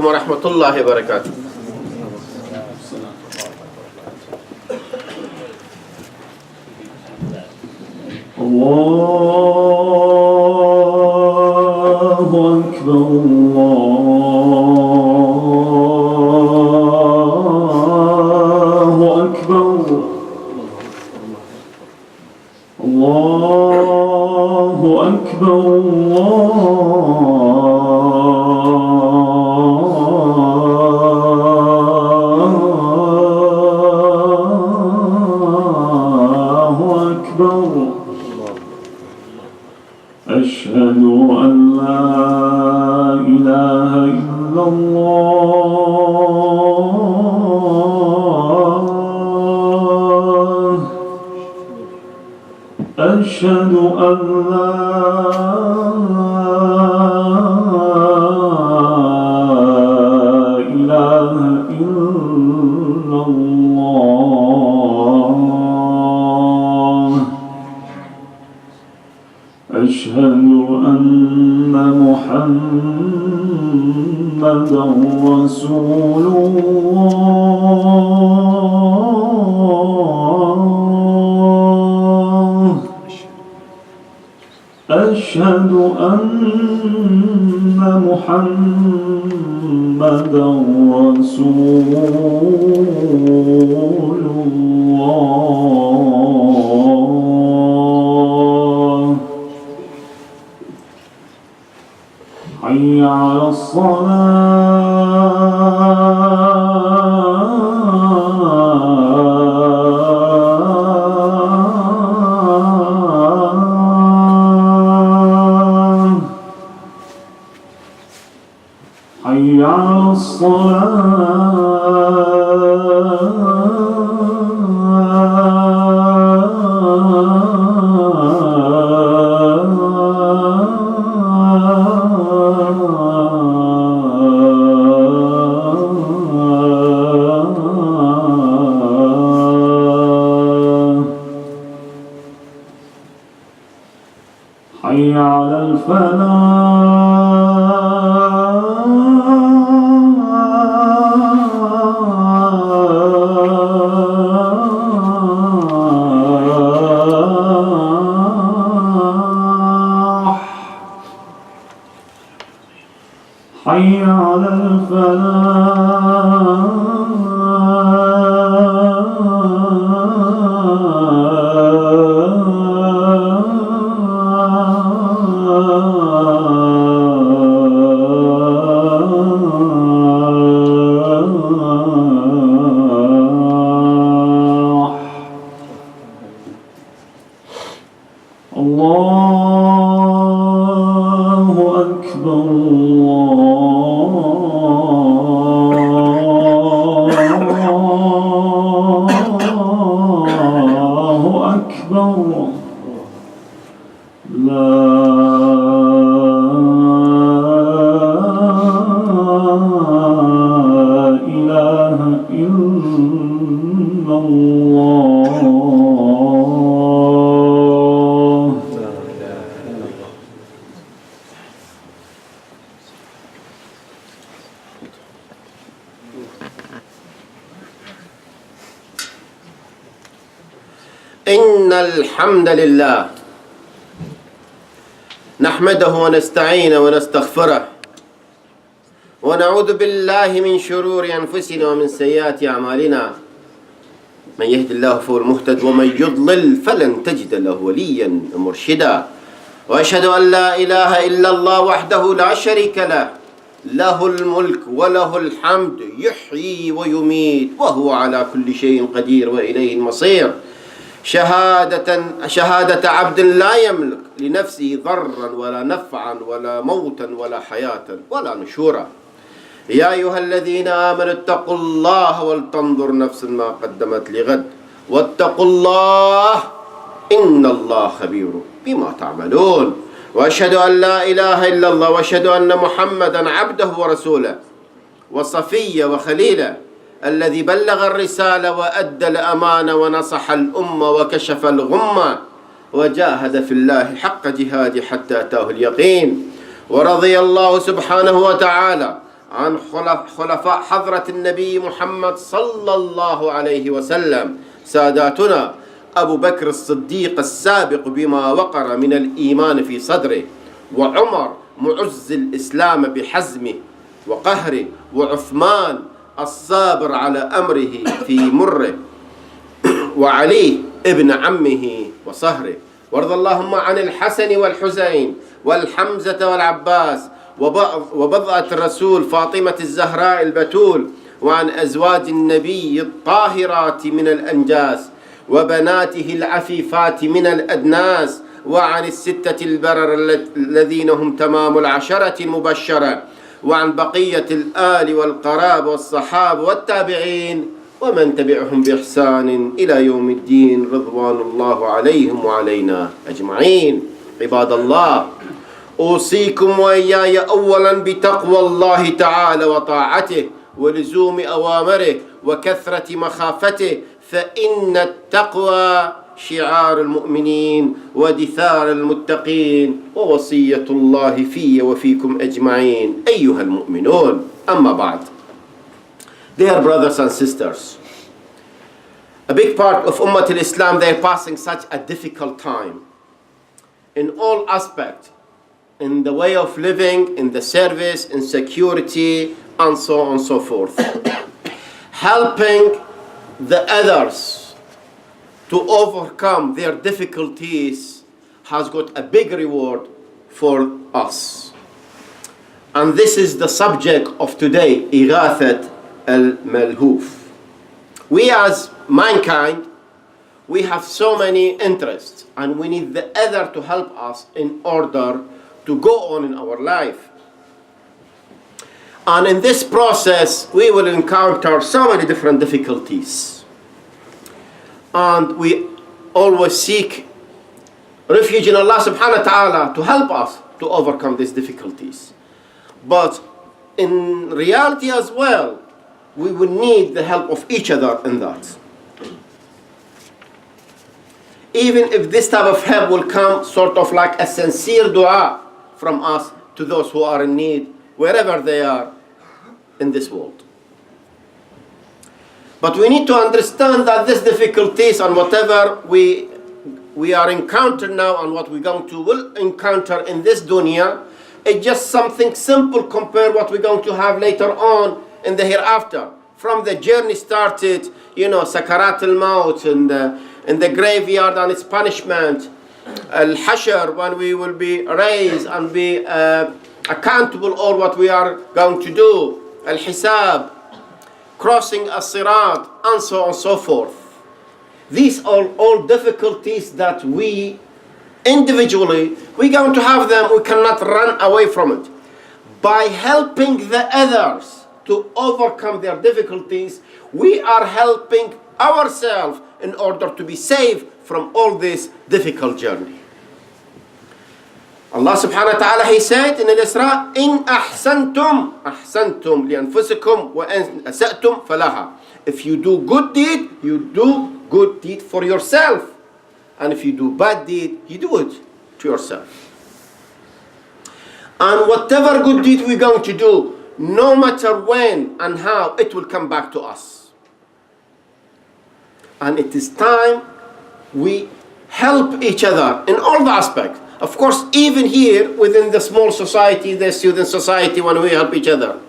ورحمة الله وبركاته. الله أكبر الله أكبر الله أكبر الله أكبر. أشهد أن لا إله إلا الله. أشهد أن لا إله إلا الله. أشهد أن محمدًا رسول الله. أشهد أن محمدًا رسول الله. حي على الصلاة. حي على حي على الفلاح. حي على الفلاح. الله أكبر الله أكبر. لا إله إلا الله. إن الحمد لله نحمده ونستعينه ونستغفره ونعوذ بالله من شرور أنفسنا ومن سيئات أعمالنا. من يهد الله فهو المهتد ومن يضلل فلن تجد له وليا مرشدا. وأشهد أن لا إله إلا الله وحده لا شريك له، له الملك وله الحمد يحيي ويميت وهو على كل شيء قدير وإليه المصير. شهادة عبد لا يملك لنفسه ضرا ولا نفعا ولا موتا ولا حياة ولا نشورا. يا أيها الذين آمنوا اتقوا الله ولتنظر نفس ما قدمت لغد واتقوا الله إن الله خبير بما تعملون. وأشهد أن لا إله إلا الله وأشهد أن محمدا عبده ورسوله وصفيه وخليله الذي بلغ الرسالة وأدى الأمانة ونصح الأمة وكشف الغمة وجاهد في الله حق جهاده حتى أتاه اليقين. ورضي الله سبحانه وتعالى عن خلفاء حضرة النبي محمد صلى الله عليه وسلم ساداتنا أبو بكر الصديق السابق بما وقر من الإيمان في صدره، وعمر معز الإسلام بحزمه وقهره، وعثمان الصابر على أمره في مره، وعلي ابن عمه وصهره. وارض اللهم عن الحسن والحسين والحمزة والعباس وبضعة الرسول فاطمة الزهراء البتول، وعن أزواج النبي الطاهرات من الأنجاس وبناته العفيفات من الأدناس، وعن الستة البرر الذين هم تمام العشرة المبشرة، وعن بقية الآل والقراب والصحاب والتابعين ومن تبعهم بإحسان إلى يوم الدين، رضوان الله عليهم وعلينا أجمعين. عباد الله، أوصيكم وإياي أولا بتقوى الله تعالى وطاعته ولزوم أوامره وكثرة مخافته، فإن التقوى شعار المؤمنين ودثار المتقين ووصية الله في وفيكم أجمعين أيها المؤمنون. أما بعد. Dear brothers and sisters, a big part of Ummah al-Islam, they are passing such a difficult time in all aspects, in the way of living, in the service, in security, and so on and so forth. Helping the others to overcome their difficulties has got a big reward for us. And this is the subject of today, Ighathat al-Malhuf. We as mankind, we have so many interests, and we need the other to help us in order to go on in our life. And in this process, we will encounter so many different difficulties. And we always seek refuge in Allah subhanahu wa ta'ala to help us to overcome these difficulties. But in reality as well, we will need the help of each other in that. Even if this type of help will come sort of like a sincere dua from us to those who are in need, wherever they are in this world. But we need to understand that these difficulties and whatever we are encountering now and what we're going to will encounter in this dunya is just something simple compared to what we're going to have later on in the hereafter. From the journey started, Sakarat al-Maut in the graveyard and its punishment, Al-Hashr, when we will be raised and be accountable for what we are going to do, Al-Hisab, crossing as-Sirat, and so on and so forth. These are all difficulties that we individually, we're going to have them. We cannot run away from it. By helping the others to overcome their difficulties, we are helping ourselves in order to be safe from all this difficult journey. Allah subhanahu wa ta'ala, He said in Al-Isra, إِنْ أَحْسَنْتُمْ أَحْسَنْتُمْ لِأَنفُسِكُمْ وَإِنْ أَسَأْتُمْ فَلَهَا. If you do good deed, you do good deed for yourself. And if you do bad deed, you do it to yourself. And whatever good deed we're going to do, no matter when and how, it will come back to us. And it is time we help each other in all the aspects. Of course, even here within the small society, the student society, when we help each other.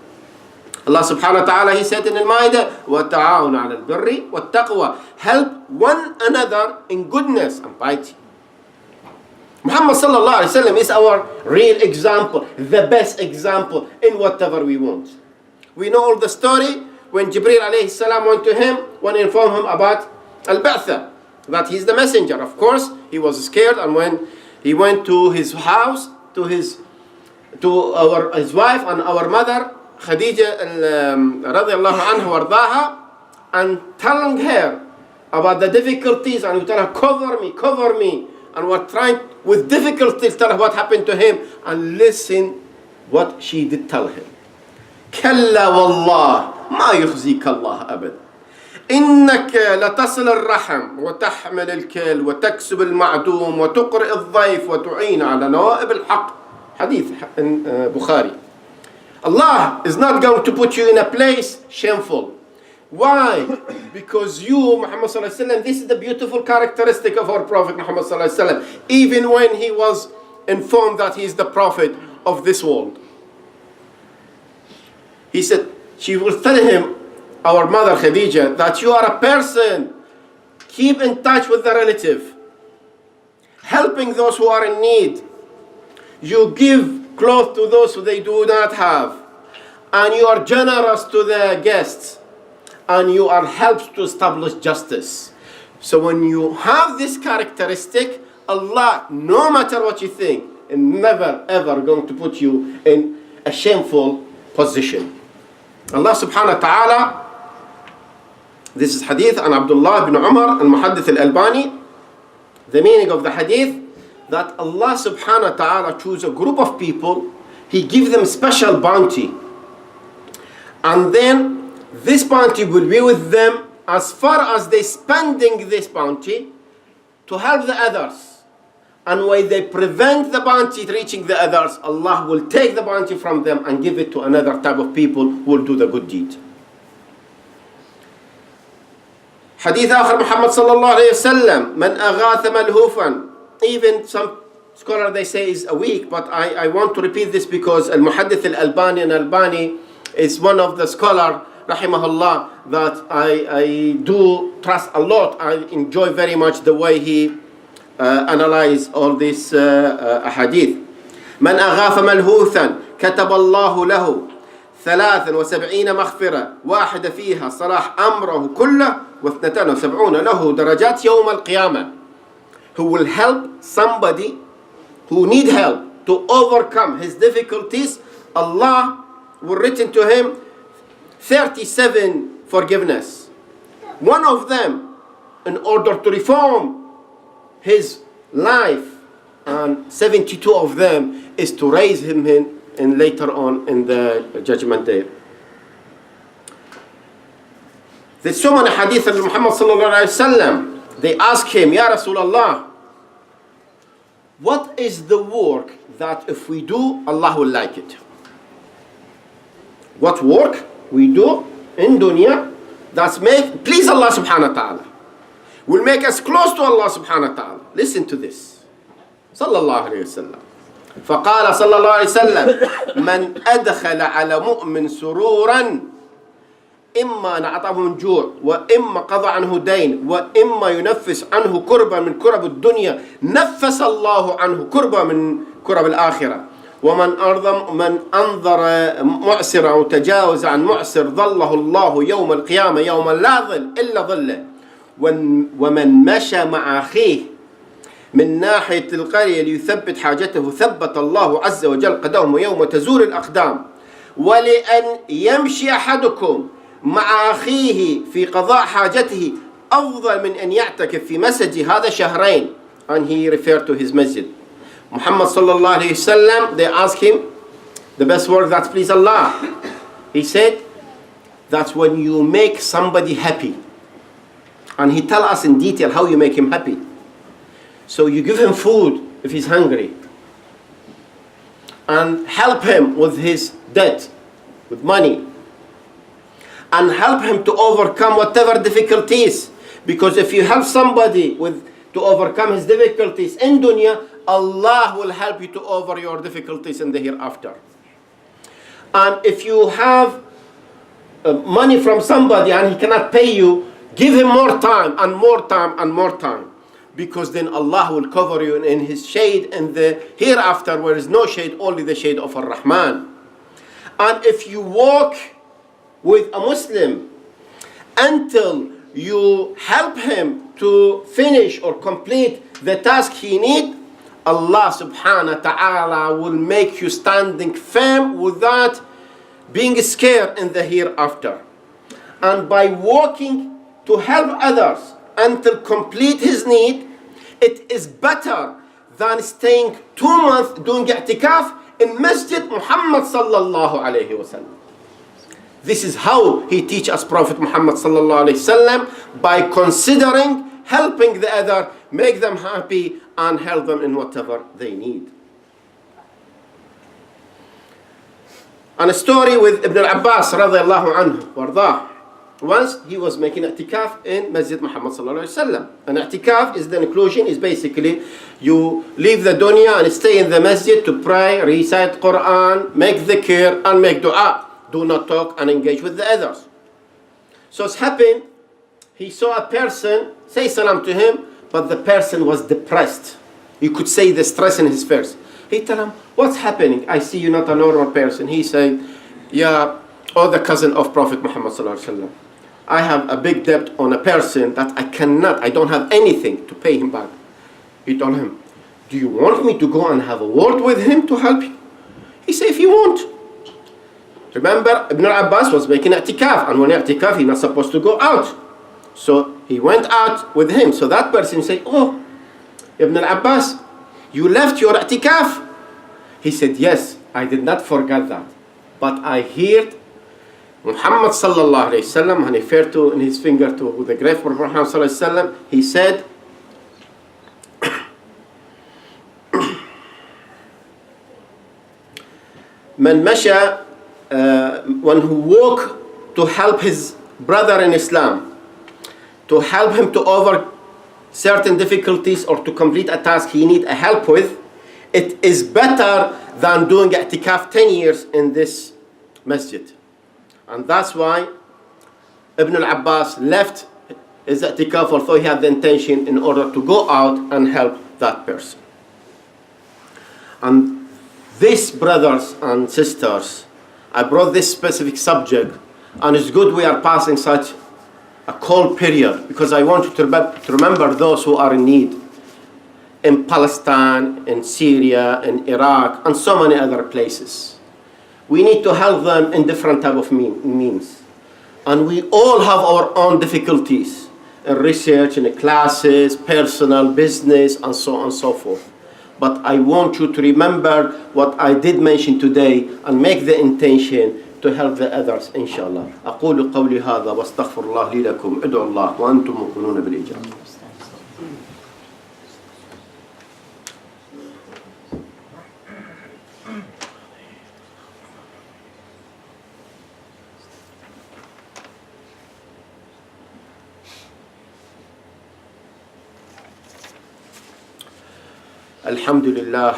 Allah subhanahu wa ta'ala, He said in Al-Ma'idah, وَتَعَاوْنَ عَلَى الْبِرِّ وَالتَّقْوَى. Help one another in goodness and piety. Muhammad sallallahu alayhi wa sallam is our real example, the best example in whatever we want. We know all the story when Jibreel alayhi salam went to him, when he informed him about al-Ba'tha, that he's the messenger. Of course, he was scared, and when he went to his house, to his wife and our mother, Khadija radiallahu anha wardaha, and telling her about the difficulties, and he tell her, cover me, and we're trying with difficulty to tell her what happened to him, and listen what she did tell him. كلا والله ما يخزيك الله أبدا إنك لتصل الرحم وتحمل الكل وتكسب المعدوم وتقرئ الضيف وتعين على نوائب الحق. حديث بخاري. Allah is not going to put you in a place shameful. Why? Because you, Muhammad sallallahu alaihi wasallam, this is the beautiful characteristic of our Prophet Muhammad sallallahu alaihi wasallam. Even when he was informed that he is the Prophet of this world, he said, she will tell him, our mother Khadija, that you are a person, keep in touch with the relative, helping those who are in need. You give clothes to those who they do not have, and you are generous to the guests, and you are helped to establish justice. So when you have this characteristic, Allah, no matter what you think, is never ever going to put you in a shameful position. Allah subhanahu wa ta'ala, this is hadith and Abdullah ibn Umar and Muhaddith al-Albani. The meaning of the hadith, that Allah subhanahu wa ta'ala choose a group of people, He gives them special bounty, and then this bounty will be with them as far as they spending this bounty to help the others. And when they prevent the bounty reaching the others, Allah will take the bounty from them and give it to another type of people who will do the good deed. Hadith آخر Muhammad sallallahu alayhi wa sallam, man aghatha malhufan. Even some scholar they say is a weak, but I want to repeat this because al-Muhaddith al-Albani, and Albani is one of the scholar, rahimahullah, that I do trust a lot. I enjoy very much the way he analyze all this hadith. من أغاث ملهوثا كتب الله له 73 مغفرة واحدة فيها صلاح أمره كله و72 له درجات يوم القيامة. Who will help somebody who need help to overcome his difficulties, Allah will written to him 37 forgiveness. One of them in order to reform his life, and 72 of them is to raise him in later on in the judgment day. There's so many hadith of Muhammad sallallahu alaihi wasallam. They ask him, Ya Rasulullah, what is the work that if we do, Allah will like it? What work we do in dunya that's make please Allah subhanahu wa ta'ala, will make us close to Allah subhanahu wa ta'ala. Listen to this. Sallallahu alayhi wa sallam. فقال صلى الله عليه وسلم من أدخل على مؤمن سرورا إما نعطاه من جوع وإما قضى عنه دين وإما ينفس عنه كربا من كرب الدنيا نفس الله عنه كربا من كرب الآخرة ومن أنظر معسر أو تجاوز عن معسر ظله الله يوم القيامة يوم لا ظل إلا ظله ومن مشى مع أخيه من ناحية القرية ليثبت حاجته ثبت الله عز وجل قدمه يوم تزول الأقدام ولأن يمشي أحدكم مع أخيه في قضاء حاجته أفضل من أن يعتكف في مسجد هذا شهرين. And he referred to his masjid. Muhammad sallallahu alayhi wasallam, they asked him the best work that please Allah. He said that's when you make somebody happy, and he tell us in detail how you make him happy. So you give him food if he's hungry, and help him with his debt, with money, and help him to overcome whatever difficulties. Because if you help somebody to overcome his difficulties in dunya, Allah will help you to over your difficulties in the hereafter. And if you have money from somebody and he cannot pay you, give him more time and more time and more time, because then Allah will cover you in his shade in the hereafter, where is no shade, only the shade of Ar-Rahman. And if you walk with a Muslim until you help him to finish or complete the task he needs, Allah subhanahu wa ta'ala will make you standing firm without being scared in the hereafter. And by walking to help others until complete his need, it is better than staying 2 months doing i'tikaf in Masjid Muhammad sallallahu alayhi wa sallam. This is how he teach us Prophet Muhammad sallallahu alayhi wa sallam, by considering helping the other, make them happy, and help them in whatever they need. And a story with Ibn al-Abbas radiallahu anhu wardah. Once he was making i'tikaf in Masjid Muhammad sallallahu alayhi wa sallam. An i'tikaf is the inclusion, is basically you leave the dunya and stay in the masjid to pray, recite Quran, make dhikr and make dua. Do not talk and engage with the others. So it's happened, he saw a person, say salam to him, but the person was depressed. You could say the stress in his face. He told him, what's happening? I see you're not a normal person. He said, yeah, or the cousin of Prophet Muhammad sallallahu alaihi wasallam. I have a big debt on a person that I don't have anything to pay him back. He told him, do you want me to go and have a word with him to help you? He said, if you want. Remember, Ibn Abbas was making i'tikaf, and when i'tikaf, he's not supposed to go out. So he went out with him. So that person said, oh, Ibn Abbas, you left your i'tikaf? He said, yes, I did not forget that. But I heard Muhammad sallallahu alayhi wasallam, and he referred to in his finger to the grave of Muhammad sallallahu alayhi wasallam, he said, Man masha, one who walk to help his brother in Islam, to help him to over certain difficulties or to complete a task he need a help with, it is better than doing i'tikaf 10 years in this masjid. And that's why Ibn al-Abbas left his i'tikaf, although he had the intention, in order to go out and help that person. And these brothers and sisters, I brought this specific subject, and it's good we are passing such a cold period, because I want you to remember those who are in need in Palestine, in Syria, in Iraq, and so many other places. We need to help them in different type of means. And we all have our own difficulties in research, in classes, personal, business, and so on and so forth. But I want you to remember what I did mention today and make the intention to help the others, inshallah. أقول قولي هذا واستغفر الله لي لكم. ادعوا الله وأنتم موقنون بالإجابة. الحمد لله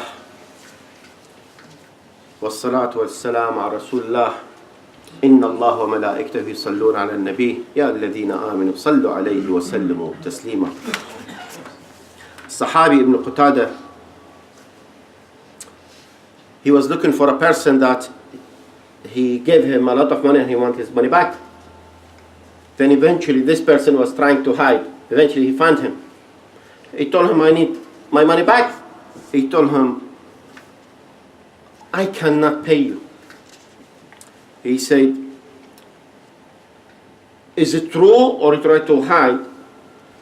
والصلاة والسلام على رسول الله إن الله وملائكته يصلون على النبي يا الذين آمنوا صلوا عليه وسلموا تسليما. Sahabi Ibn Qatada, he was looking for a person that he gave him a lot of money and he wanted his money back. Then eventually this person was trying to hide. Eventually he found him. He told him, I need my money back. He told him, I cannot pay you. He said, is it true, or he tried to hide?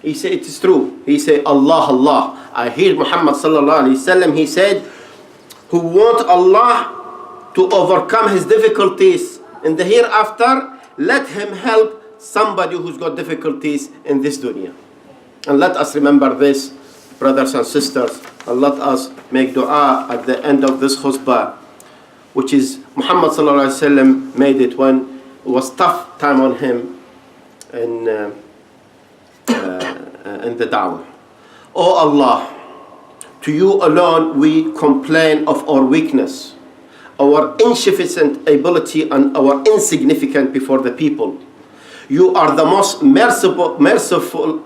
He said, it is true. He said, Allah, Allah. I hear Muhammad sallallahu alayhi wasallam, he said, who want Allah to overcome his difficulties in the hereafter, let him help somebody who's got difficulties in this dunya. And let us remember this, brothers and sisters, and let us make dua at the end of this khutbah, which is Muhammad sallallahu alaihi wasallam made it when it was tough time on him in the da'wah. Oh Allah, to you alone we complain of our weakness, our insufficient ability, and our insignificant before the people. You are the most merciful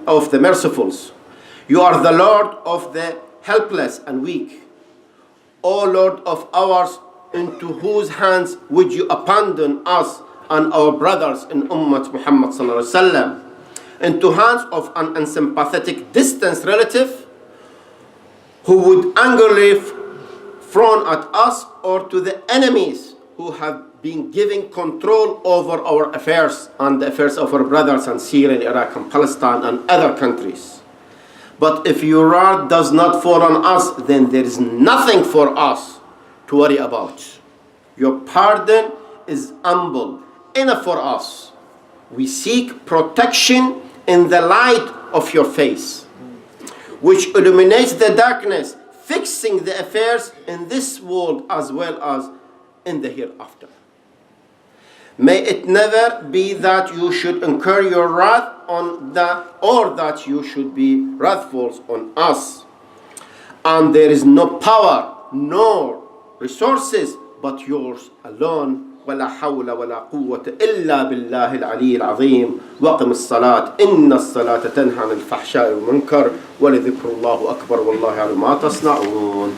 of the mercifuls. You are the Lord of the helpless and weak. O Lord of ours, into whose hands would you abandon us and our brothers in Ummah Muhammad sallallahu alaihi wasallam? Into hands of an unsympathetic distant relative who would angrily frown at us, or to the enemies who have been giving control over our affairs and the affairs of our brothers in Syria, Iraq, and Palestine, and other countries. But if your wrath does not fall on us, then there is nothing for us to worry about. Your pardon is humble enough for us. We seek protection in the light of your face, which illuminates the darkness, fixing the affairs in this world as well as in the hereafter. May it never be that you should incur your wrath on or that you should be wrathful on us. And there is no power nor resources but yours alone. ولا حول ولا قوة إلا بالله العلي العظيم. وقم الصلاة إن الصلاة تنهى عن الفحشاء والمنكر ولذكر الله أكبر والله يعلم ما تصنعون.